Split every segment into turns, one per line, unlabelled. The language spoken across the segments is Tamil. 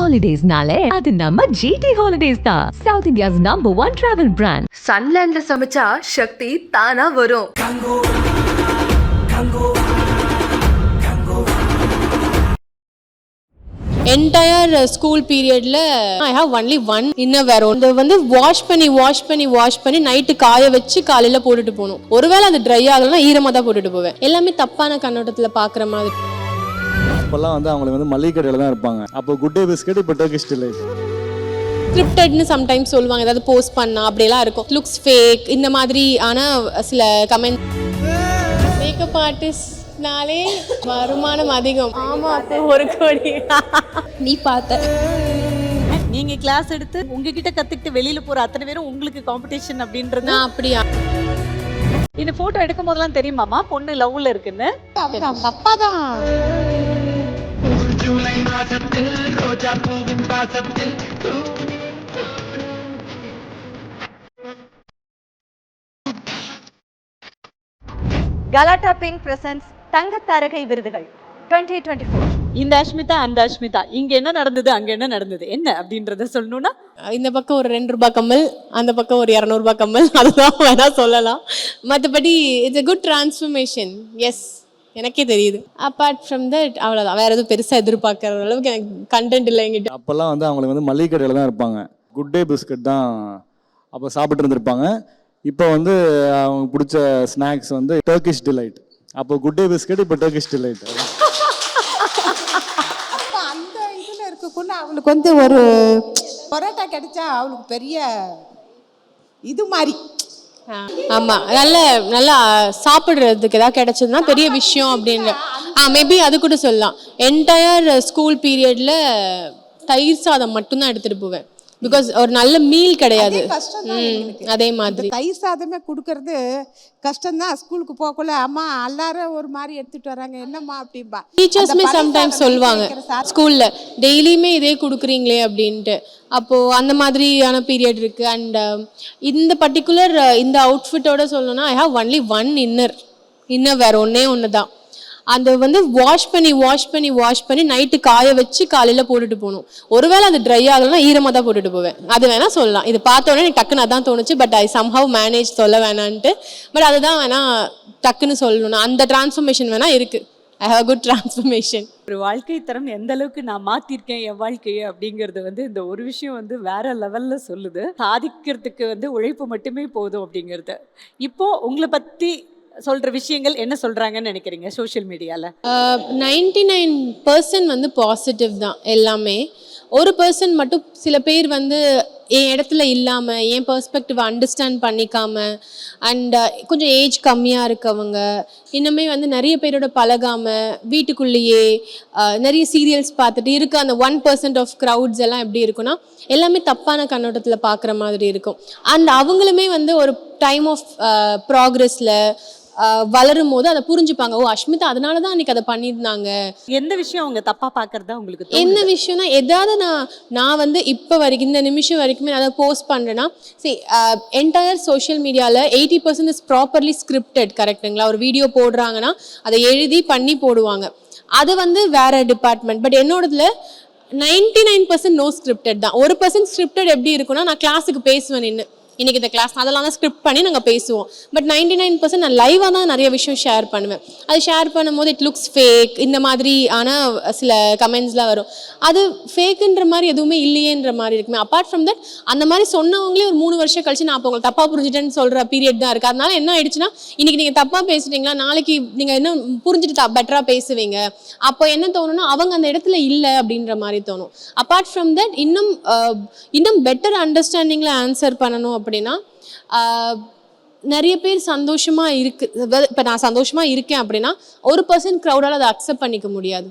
ஹாலிடேஸ்னாலே அது நம்ம ஜிடி ஹாலிடேஸ் தான். South India's #1 travel brand.
சன்லேண்ட்ல சமைச்சா சக்தி தானா வரும்.
என்டையர் ஸ்கூல் பீரியட்ல I have only one inner அது வந்து வாஷ் பண்ணி நைட்டு காய வச்சு காலையில போட்டுட்டு போகணும். ஒருவேளை அது ட்ரை ஆகலன்னா ஈரமா தான் போட்டுட்டு போவேன். எல்லாமே தப்பான கண்ணோட்டத்துல பாக்குற மாதிரி.
அப்பெல்லாம் வந்து அவங்க வந்து மளிகை கடையில தான் இருப்பாங்க. அப்போ குட் டே பிஸ்கட், இப்போ டர்கிஷ் டிலைட்.
ஸ்கிரிப்டட்னு சம்டைம்ஸ் சொல்லுவாங்க, ஏதாவது போஸ்ட் பண்ணா அப்படியெல்லாம் இருக்கும். லுக்ஸ் ஃபேக் இந்த மாதிரி. ஆனா சில கமெண்ட் மேக்கப் ஆர்டிஸ்ட்னாலே வருமானம் அதிகம். ஆமா, அப்போ 1 கோடி நீ பார்த்த.
நீங்க கிளாஸ் எடுத்து உங்ககிட்ட கத்துக்கிட்டு வெளியில போற அத்தனை பேரும் உங்களுக்கு காம்படிஷன் அப்படின்றது.
அப்படியா?
இந்த போட்டோ எடுக்கும் போதெல்லாம் தெரியுமாமா பொண்ணு லவ்ல இருக்குன்னு?
அப்பா தான்.
கலாட்டா பிங்க் பிரசன்ஸ் தங்கத்தாரகை விருதுகள் 2024.
இந்த அஷ்மிதா அந்த அஷ்மிதா இங்க என்ன நடந்தது அங்க என்ன நடந்தது என்ன அப்படின்றத சொல்லணும்னா,
இந்த பக்கம் ஒரு 2 ரூபாய் கம்மல், அந்த பக்கம் ஒரு 200 ரூபாய் கம்மல், அதுதான் வேணா சொல்லலாம். மற்றபடி it's a good transformation. Yes, எனக்கே தெரியுது. அப்பார்ட் ஃப்ரம் தட் அவ்வளோதான். வேற எதுவும் பெருசாக எதிர்பார்க்குற அளவுக்கு எனக்கு கண்டென்ட் இல்லை எங்கிட்ட.
அப்போல்லாம் வந்து அவங்களுக்கு வந்து மளிகை கடையில் தான் இருப்பாங்க. குட் டே பிஸ்கட் தான் அப்போ சாப்பிட்டு இருந்திருப்பாங்க. இப்போ வந்து அவங்க பிடிச்ச ஸ்நாக்ஸ் வந்து டர்கிஷ் டிலைட். அப்போ குட் டே பிஸ்கட், இப்போ டர்கிஷ் டிலைட்.
அந்த இதில் இருக்கக்குள்ள அவளுக்கு வந்து ஒரு பரோட்டா கிடைச்சா அவளுக்கு பெரிய இது மாதிரி.
ஆமாம், நல்லா சாப்பிட்றதுக்கு ஏதாவது கிடைச்சதுன்னா பெரிய விஷயம் அப்படின்னு. மேபி அது கூட சொல்லலாம். என்டையர் ஸ்கூல் பீரியட்ல தயிர் சாதம் மட்டும்தான் எடுத்துகிட்டு போவேன். பிகாஸ் ஒரு நல்ல மீல் கிடையாது. அதே மாதிரி
தயிர் சாதமே கொடுக்கறது கஷ்டம்தான். ஸ்கூலுக்கு போகக்குள்ள அம்மா எல்லாரும் ஒரு மாதிரி எடுத்துட்டு வராங்க, என்னம்மா அப்படின்பா.
டீச்சர்ஸ்மே சம்டைம்ஸ் சொல்லுவாங்க ஸ்கூல்ல டெய்லியுமே இதே கொடுக்குறீங்களே அப்படின்ட்டு. அப்போ அந்த மாதிரியான பீரியட் இருக்கு. அண்ட் இந்த பர்டிகுலர் இந்த அவுட்ஃபிட்டோட சொல்லணும்னா ஐ ஹாவ் ஒன்லி ஒன் இன்னர் வேற ஒன்று தான். அந்த வந்து வாஷ் பண்ணி நைட்டு காய வச்சு காலையில போட்டுட்டு போகணும். ஒருவேளை அது ட்ரை ஆகலன்னா ஈரமா தான் போட்டுட்டு போவேன். அது வேணா சொல்லலாம். இது பார்த்தோன்னே எனக்கு டக்குன்னு அதான் தோணுச்சு. பட் ஐ சம்ஹவ் மேனேஜ் சொல்ல வேணான்ட்டு. பட் அதுதான் வேணா டக்குன்னு சொல்லணும். அந்த டிரான்ஸ்ஃபர்மேஷன் வேணா இருக்கு. I have good transformation.
ஒரு வாழ்க்கை தரம் எந்த அளவுக்கு நான் மாத்திருக்கேன் என் வாழ்க்கையை அப்படிங்கிறது வந்து இந்த ஒரு விஷயம் வந்து வேற லெவல்ல சொல்லுது. சாதிக்கிறதுக்கு வந்து உழைப்பு மட்டுமே போதும் அப்படிங்கிறது. இப்போ உங்களை பத்தி சொல்ற விஷயங்கள் என்ன சொல்றாங்கன்னு நினைக்கிறீங்க சோஷியல் மீடியால?
99% வந்து பாசிட்டிவ் தான் எல்லாமே. 1% மட்டும் சில பேர் வந்து என் இடத்துல இல்லாமல் என் பெர்ஸ்பெக்டிவ் அண்டர்ஸ்டாண்ட் பண்ணிக்காம அண்ட் கொஞ்சம் ஏஜ் கம்மியாக இருக்கவங்க, இன்னுமே வந்து நிறைய பேரோட பழகாமல் வீட்டுக்குள்ளேயே நிறைய சீரியல்ஸ் பார்த்துட்டு இருக்க அந்த 1% ஆஃப் க்ரௌட்ஸ் எல்லாம் எப்படி இருக்குன்னா எல்லாமே தப்பான கண்ணோட்டத்தில் பார்க்குற மாதிரி இருக்கும். அண்ட் அவங்களுமே வந்து ஒரு டைம் ஆஃப் ப்ராக்ரெஸில் வளரும் போது அதை புரிஞ்சுப்பாங்க. ஓ, அஷ்மிதா அதனால தான் அன்னைக்கு அதை பண்ணியிருந்தாங்க.
எந்த விஷயம் அவங்க தப்பா பார்க்கறதா உங்களுக்கு
என்ன விஷயம்னா, ஏதாவது நான் வந்து இப்போ வரைக்கும் இந்த நிமிஷம் வரைக்குமே நான் அதை போஸ்ட் பண்ணுறேன்னா, என்டையர் சோஷியல் மீடியாவில் 80% இஸ் ப்ராப்பர்லி ஸ்கிரிப்டட். கரெக்டுங்களா? ஒரு வீடியோ போடுறாங்கன்னா அதை எழுதி பண்ணி போடுவாங்க. அது வந்து வேற டிபார்ட்மெண்ட். பட் என்னோடதுல 99% நோ ஸ்கிரிப்டட் தான். 1% ஸ்கிரிப்டட் எப்படி இருக்குன்னா, நான் கிளாஸுக்கு பேசுவேன் நின்று இன்னைக்கு இந்த கிளாஸ் அதெல்லாம் தான் ஸ்கிரிப்ட் பண்ணி நாங்கள் பேசுவோம். பட் 99% நான் லைவாக தான் நிறைய விஷயம் ஷேர் பண்ணுவேன். அது ஷேர் பண்ணும்போது இட் லுக்ஸ் ஃபேக் இந்த மாதிரி. ஆனால் சில கமெண்ட்ஸ்லாம் வரும், அது ஃபேக்குன்ற மாதிரி எதுவுமே இல்லையேன்ற மாதிரி இருக்குமே. அப்பார்ட் ஃப்ரம் தட் அந்த மாதிரி சொன்னவங்களே ஒரு 3 வருஷம் கழிச்சு நான் அப்போ உங்களுக்கு தப்பாக புரிஞ்சுட்டேன்னு சொல்கிற பீரியட் தான் இருக்குது. அதனால என்ன ஆயிடுச்சுன்னா, இன்னைக்கு நீங்கள் தப்பாக பேசுறீங்களா, நாளைக்கு நீங்கள் இன்னும் புரிஞ்சுட்டு பெட்டராக பேசுவீங்க. அப்போ என்ன தோணுன்னா, அவங்க அந்த இடத்துல இல்லை அப்படின்ற மாதிரி தோணும். அப்பார்ட் ஃப்ரம் தட் இன்னும் பெட்டர் அண்டர்ஸ்டாண்டிங்கில் ஆன்சர் பண்ணணும் அப்படின்னா, நிறைய பேர் சந்தோஷமா இருக்கு. இப்போ நான் சந்தோஷமா இருக்கேன் அப்படின்னா 1% க்ரௌடால அதை அக்செப்ட் பண்ணிக்க முடியாது.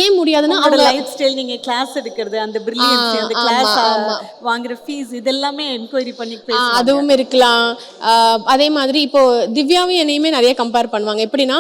ஏன் முடியாதுன்னா,
அவங்க லைஃப் ஸ்டைல், நீங்க கிளாஸ் எடுக்கிறது, அந்த பிரில்லியன்ஸ், அந்த கிளாஸ் வாங்குற ஃபீஸ் இதெல்லாமே என்கொயரி பண்ணி பேசுவாங்க.
அதுவும் இருக்கலாம். அதே மாதிரி இப்போ திவ்யாவும் என்னையுமே நிறைய கம்பேர் பண்ணுவாங்க. எப்படின்னா,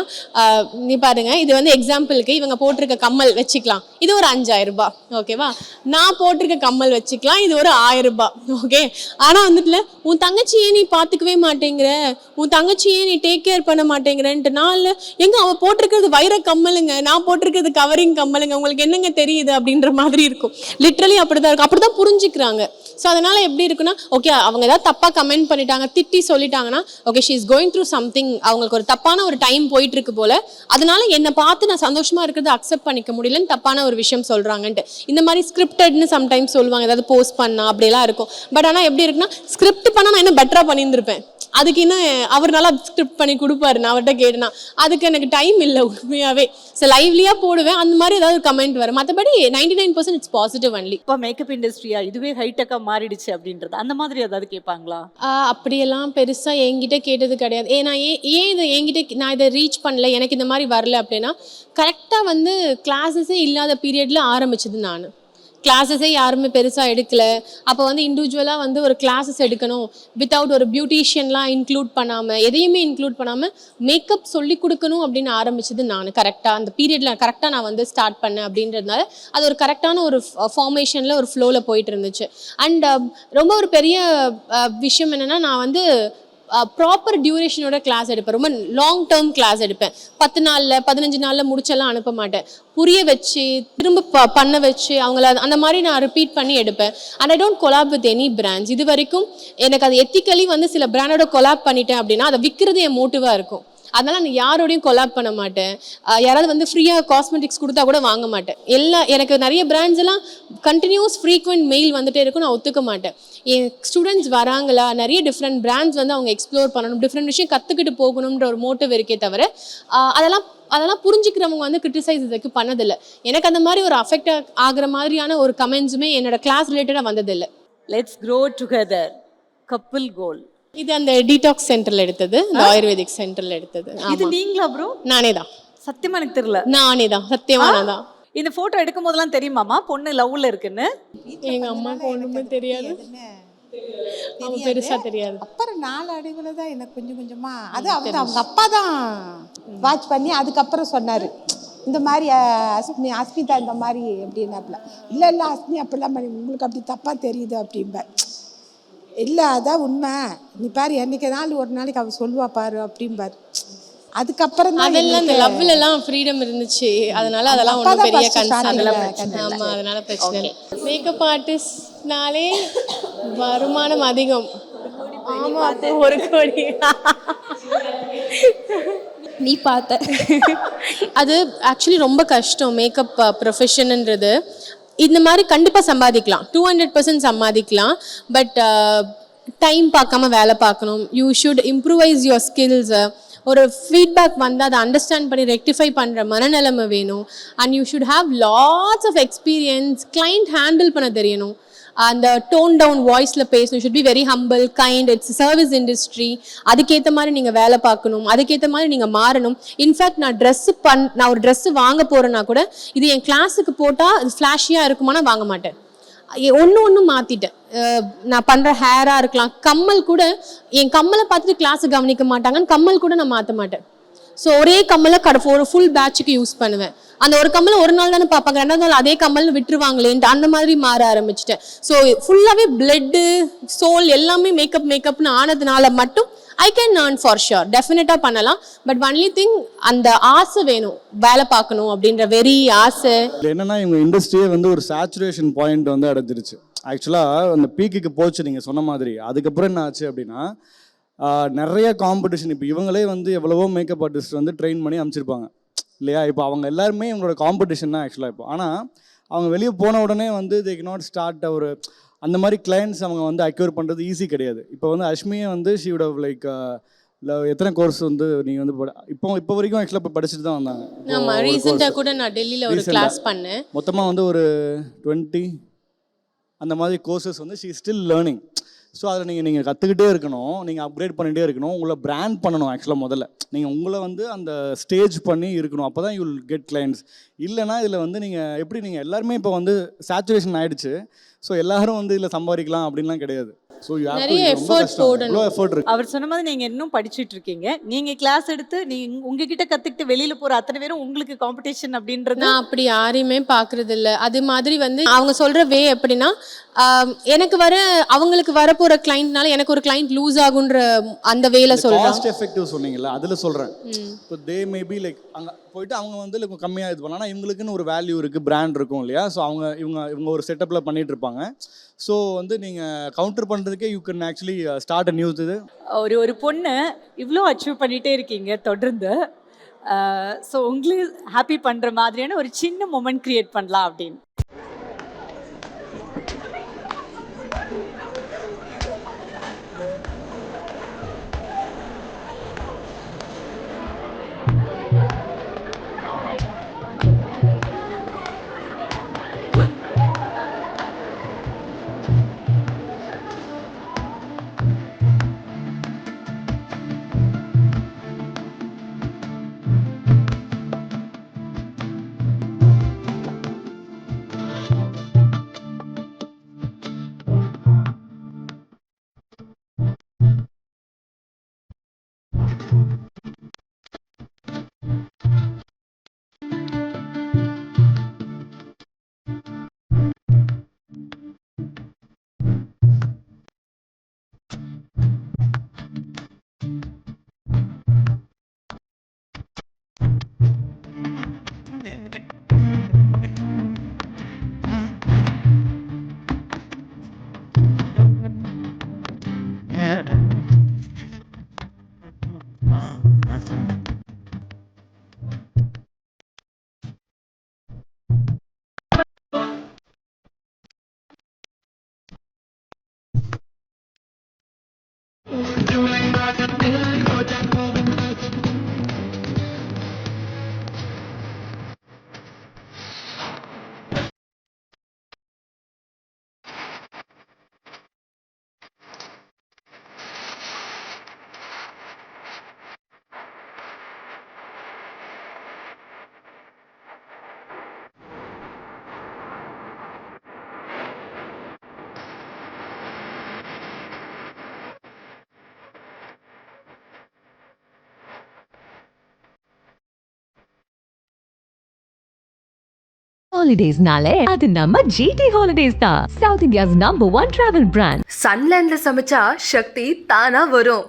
நீ பாருங்க, இது வந்து எக்ஸாம்பிளுக்கு இவங்க போட்டிருக்க கம்மல் வச்சுக்கலாம், இது ஒரு 5000 ரூபாய், ஓகேவா? நான் போட்டிருக்க கம்மல் வச்சுக்கலாம், இது ஒரு 1000 ரூபாய், ஓகே? ஆனா வந்துட்டுல உன் தங்கச்சியே நீ பாத்துக்கவே மாட்டேங்கிற, உன் தங்கச்சியே நீ டேக் கேர் பண்ண மாட்டேங்கிறன்ட்டு, நான் எங்க அவ போட்டிருக்கிறது வைர கம்மலுங்க, நான் போட்டிருக்கிறது கவரிங் கம்மலுங்க, உங்களுக்கு என்னங்க தெரியுது அப்படின்ற மாதிரி இருக்கும். லிட்ரலி அப்படிதான் இருக்கும், அப்படிதான் புரிஞ்சுக்கிறாங்க. ஸோ அதனால எப்படி இருக்குன்னா, ஓகே அவங்க ஏதாவது தப்பா கமெண்ட் பண்ணிட்டாங்க, திட்டி சொல்லிட்டாங்கன்னா, okay she is going through something, அவங்களுக்கு ஒரு தப்பான ஒரு டைம் போயிட்டு இருக்கு போல, அதனால என்னை பார்த்து நான் சந்தோஷமா இருக்கிறத அக்செப்ட் பண்ணிக்க முடியலன்னு தப்பான ஒரு விஷயம் சொல்றாங்கன்ட்டு. இந்த மாதிரி ஸ்கிரிப்டட்னு சம்டைம்ஸ் சொல்லுவாங்க, ஏதாவது போஸ்ட் பண்ணா அப்படியெல்லாம் இருக்கும். பட் ஆனால் எப்படி இருக்குன்னா, ஸ்கிரிப்ட் பண்ணா நான் இன்னும் பெட்டரா பண்ணியிருந்திருப்பேன். அதுக்கு இன்னும் அவர் நல்லா ஸ்கிரிப்ட் பண்ணி கொடுப்பாரு, நான் அவர்கிட்ட கேட்டேன்னா. அதுக்கு எனக்கு டைம் இல்லை உண்மையாவே. ஸோ லைவ்லியாக போடுவேன், அந்த மாதிரி ஏதாவது கமெண்ட் வரும். மற்றபடி 99% இட்ஸ் பாசிட்டிவ் ஒன்லி.
இப்போ மேக்கப் இண்டஸ்ட்ரியா இதுவே ஹைடெக்காக மாறிடுச்சு அப்படின்றது அந்த மாதிரி ஏதாவது கேட்பாங்களா?
அப்படியெல்லாம் பெருசாக என்கிட்ட கேட்டது கிடையாது. ஏன்னா ஏன் இதை என்கிட்ட நான் இதை ரீச் பண்ணல, எனக்கு இந்த மாதிரி வரல அப்படின்னா, கரெக்டாக வந்து கிளாஸஸே இல்லாத பீரியடில் ஆரம்பிச்சது நான். கிளாஸஸே யாருமே பெருசாக எடுக்கலை. அப்போ வந்து இண்டிவிஜுவலாக வந்து ஒரு கிளாஸஸ் எடுக்கணும், வித்தவுட் ஒரு பியூட்டிஷியன்லாம் இன்க்ளூட் பண்ணாமல், எதையுமே இன்க்ளூட் பண்ணாமல் மேக்கப் சொல்லி கொடுக்கணும் அப்படின்னு ஆரம்பிச்சது நான். கரெக்டாக அந்த பீரியடில் கரெக்டாக நான் வந்து ஸ்டார்ட் பண்ணேன் அப்படின்றதுனால அது ஒரு கரெக்டான ஒரு ஃபார்மேஷனில் ஒரு ஃப்ளோவில் போயிட்டு இருந்துச்சு. அண்ட் ரொம்ப ஒரு பெரிய விஷயம் என்னென்னா, நான் வந்து ப்ராப்பர் டியூரேஷனோட கிளாஸ் எடுப்பேன். ரொம்ப லாங் டேர்ம் கிளாஸ் எடுப்பேன். 10 நாளில் 15 நாளில் முடிச்செல்லாம் அனுப்ப மாட்டேன். புரிய வச்சு திரும்ப பண்ண வச்சு அவங்கள அந்த மாதிரி நான் ரிப்பீட் பண்ணி எடுப்பேன். And I don't collab with any brands. இது வரைக்கும் எனக்கு அது எத்திக்கலி வந்து சில பிராண்டோட கொலாப் பண்ணிட்டேன் அப்படின்னா அதை விற்கிறது என் மோட்டிவாக இருக்கும். அதனால் நான் யாரோடையும் கொலாப் பண்ண மாட்டேன். யாராவது வந்து ஃப்ரீயாக காஸ்மெட்டிக்ஸ் கொடுத்தா கூட வாங்க மாட்டேன். எனக்கு நிறைய பிராண்ட்ஸ் எல்லாம் கண்டினியூஸ் ஃப்ரீக்வெண்ட் மெயில் வந்துட்டே இருக்கும், நான் ஒத்துக்க மாட்டேன். என் ஸ்டூடெண்ட்ஸ் வராங்களா, நிறைய டிஃப்ரெண்ட் பிராண்ட்ஸ் வந்து அவங்க எக்ஸ்ப்ளோர் பண்ணணும், டிஃப்ரெண்ட் விஷயம் கற்றுக்கிட்டு போகணுன்ற ஒரு மோட்டிவ் இருக்கே தவிர அதெல்லாம் புரிஞ்சுக்கிறவங்க வந்து கிரிட்டிசைஸ் இதுக்கு பண்ணதில்லை. எனக்கு அந்த மாதிரி ஒரு அஃபெக்ட் ஆகிற மாதிரியான ஒரு கமெண்ட்ஸுமே என்னோட கிளாஸ் ரிலேட்டடாக வந்ததில்லை.
லெட்ஸ் க்ரோ டுகெதர் கப்பிள் கோல்.
இது அந்த டீடாக்ஸ் சென்டர்ல எடுத்தது, இந்த ஆயுர்வேதிக் சென்டர்ல எடுத்தது.
இது நீங்களா ப்ரோ?
நானே தான்.
சத்தியமா எனக்கு தெரியல.
நானே தான், சத்தியமா நான் தான்.
இந்த போட்டோ எடுக்கும் போதெல்லாம் தெரியுமாமா பொண்ணு லவ்ல இருக்குன்னு?
எங்க அம்மாவுக்கு ஒண்ணுமே தெரியாது, அவங்க பெருசா தெரியாது.
அப்புறம் நாளடைவில் தான் எனக்கு கொஞ்சம் கொஞ்சமா அது அவங்க அப்பா தான் வாட்ச் பண்ணி அதுக்கப்புறம் சொன்னாரு, இந்த மாதிரி அஸ்மிதா இந்த மாதிரி அப்படின்னாப்புல. இல்லை அஸ்மி அப்படிலாம் பண்ணி உங்களுக்கு அப்படி தப்பாக தெரியுது அப்படின்பேன். இல்லை அதான் உண்மை, நீ பாரு என்னைக்கு நாள் ஒரு நாளைக்கு அவ சொல்லுவா பாரு அப்படின்பாரு. அதுக்கப்புறம்
அதெல்லாம் இந்த லவ்ல எல்லாம் ஃப்ரீடம் இருந்துச்சு, அதனால அதெல்லாம் ஒன்றும் பெரிய கன்சர்ன். ஆமா, அதனால பிரச்சனை இல்லை. மேக்கப் ஆர்டிஸ்ட்னாலே வருமானம் அதிகம். ஆமா, 1 கோடி
நீ பார்த்த
அது ஆக்சுவலி ரொம்ப கஷ்டம். மேக்கப் ப்ரொஃபஷன்ன்றது இந்த மாதிரி கண்டிப்பாக சம்பாதிக்கலாம், 200% சம்பாதிக்கலாம். பட் டைம் பார்க்காம வேலை பார்க்கணும். You should improvise your skills. ஒரு ஃபீட்பேக் வந்து அதை அண்டர்ஸ்டாண்ட் பண்ணி ரெக்டிஃபை பண்ணுற மனநிலைமை வேணும். And you should have lots of experience. Client handle பண்ண தெரியணும். அந்த டோன் டவுன் வாய்ஸில் பேசணும். Should be very humble, kind. It's service industry. அதுக்கேற்ற மாதிரி நீங்கள் வேலை பார்க்கணும், அதுக்கேற்ற மாதிரி நீங்கள் மாறணும். இன்ஃபேக்ட் நான் ஒரு ட்ரெஸ்ஸு வாங்க போகிறேன்னா கூட இது என் கிளாஸுக்கு போட்டால் அது ஃப்ளாஷியாக இருக்குமானா வாங்க மாட்டேன். ஒன்று மாற்றிட்டேன். நான் பண்ணுற ஹேராக இருக்கலாம், கம்மல் கூட என் கம்மலை பார்த்துட்டு கிளாஸு கவனிக்க மாட்டாங்கன்னு கம்மல் கூட நான் மாற்ற மாட்டேன். ஸோ ஒரே கம்மலை ஒரு ஃபுல் பேட்சுக்கு யூஸ் பண்ணுவேன். அந்த ஒரு கம்மல் ஒரு நாள் தானே பார்ப்பாங்க, 2வது நாள் அதே கம்மல் விட்டுருவாங்களேன்ட்டு அந்த மாதிரி மாற ஆரம்பிச்சிட்டேன். ஸோ ஃபுல்லாகவே பிளட்டு சோல் எல்லாமே மேக்கப்னு ஆனதுனால மட்டும் I can earn for sure, டெஃபினட்டாக பண்ணலாம். பட் ஒன்லி திங் அந்த ஆசை வேணும், வேலை பார்க்கணும் அப்படின்ற வெரி ஆசை.
என்னன்னா இவங்க இண்டஸ்ட்ரியே வந்து ஒரு சேச்சுரேஷன் பாயிண்ட் வந்து அடைஞ்சிருச்சு. ஆக்சுவலாக அந்த பீக்குக்கு போச்சு நீங்கள் சொன்ன மாதிரி. அதுக்கப்புறம் என்ன ஆச்சு அப்படின்னா நிறைய காம்படிஷன். இப்போ இவங்களே வந்து எவ்வளவோ மேக்கப் ஆர்டிஸ்ட் வந்து ட்ரெயின் பண்ணி அமைச்சிருப்பாங்க இல்லையா? இப்போ அவங்க எல்லாருமே இவங்களோட காம்படிஷன் தான் ஆக்சுவலாக. இப்போ ஆனால் அவங்க வெளியே போன உடனே வந்து தே நாட் ஸ்டார்ட் ஒரு அந்த மாதிரி கிளைண்ட்ஸ் அவங்க வந்து அக்யூர் பண்ணுறது ஈஸி கிடையாது. இப்போ வந்து அஷ்மியை வந்து ஷி வுட் ஹவ் லைக் எத்தனை கோர்ஸ் வந்து நீங்கள் வந்து இப்போ வரைக்கும் ஆக்சுவலாக இப்போ படிச்சுட்டு தான் வந்தாங்க.
ஆமாம், ரீசெண்டாக கூட நான் டெல்லியில் ஒரு கிளாஸ் பண்ணேன்.
மொத்தமாக வந்து ஒரு 20 அந்த மாதிரி கோர்சஸ் வந்து ஷி ஸ்டில் லேர்னிங். ஸோ அதில் நீங்கள் கற்றுக்கிட்டே இருக்கணும், நீங்கள் அப்கிரேட் பண்ணிகிட்டே இருக்கணும், உங்களை பிராண்ட் பண்ணணும். ஆக்சுவலாக முதல்ல நீங்கள் உங்களை வந்து அந்த ஸ்டேஜ் பண்ணி இருக்கணும், அப்போ தான் யூ வில் கெட் கிளைண்ட்ஸ். இல்லைனா இதில் வந்து நீங்கள் எல்லாருமே இப்போ வந்து சேச்சுரேஷன் ஆகிடுச்சு. ஸோ எல்லாரும் வந்து இதில் சம்பாதிக்கலாம் அப்படின்லாம் கிடையாது. ஸோ
நிறைய எஃபர்ட் போடணும்.
எஃபர்ட் இருக்கு.
அவர் சொன்ன மாதிரி நீங்கள் இன்னும் படிச்சுட்டு இருக்கீங்க. நீங்கள் கிளாஸ் எடுத்து உங்ககிட்ட கற்றுக்கிட்டு வெளியில் போகிற அத்தனை பேரும் உங்களுக்கு காம்படிஷன் அப்படின்றது
நான் அப்படி யாரையுமே பார்க்கறது இல்லை. அது மாதிரி வந்து அவங்க சொல்கிற வே எப்படின்னா, எனக்கு அவங்களுக்கு வரப்போகிற கிளைண்ட்னால எனக்கு ஒரு கிளைண்ட் லூஸ் ஆகுன்ற அந்த வேலை சொல்கிறேன்.
காஸ்ட் எஃபெக்டிவ் சொன்னீங்கல்ல, அதில் சொல்கிறேன். இப்போ தே மேபி லைக் அங்கே போயிட்டு அவங்க வந்து இல்லை கம்மியாக இது பண்ணலாம். இவங்களுக்குன்னு ஒரு வேல்யூ இருக்குது, பிராண்ட் இருக்கும் இல்லையா? ஸோ இவங்க ஒரு செட்டப்பில் பண்ணிகிட்டு இருப்பாங்க. ஸோ வந்து நீங்கள் கவுண்டர் பண்ணுறதுக்கே you can actually start a new இது.
ஒரு பொண்ணு இவ்வளோ அச்சீவ் பண்ணிகிட்டே இருக்கீங்க தொடர்ந்து. ஸோ உங்களுக்கு ஹாப்பி பண்ணுற மாதிரியான ஒரு சின்ன மொமெண்ட் க்ரியேட் பண்ணலாம் அப்படின்னு.
ஹாலிடேஸ்னாலே அது நம்ம ஜிடி ஹாலிடேஸ் தான். South India's number 1 travel brand.
சன்லேண்ட்ல சமைச்சா சக்தி தானா வரும்.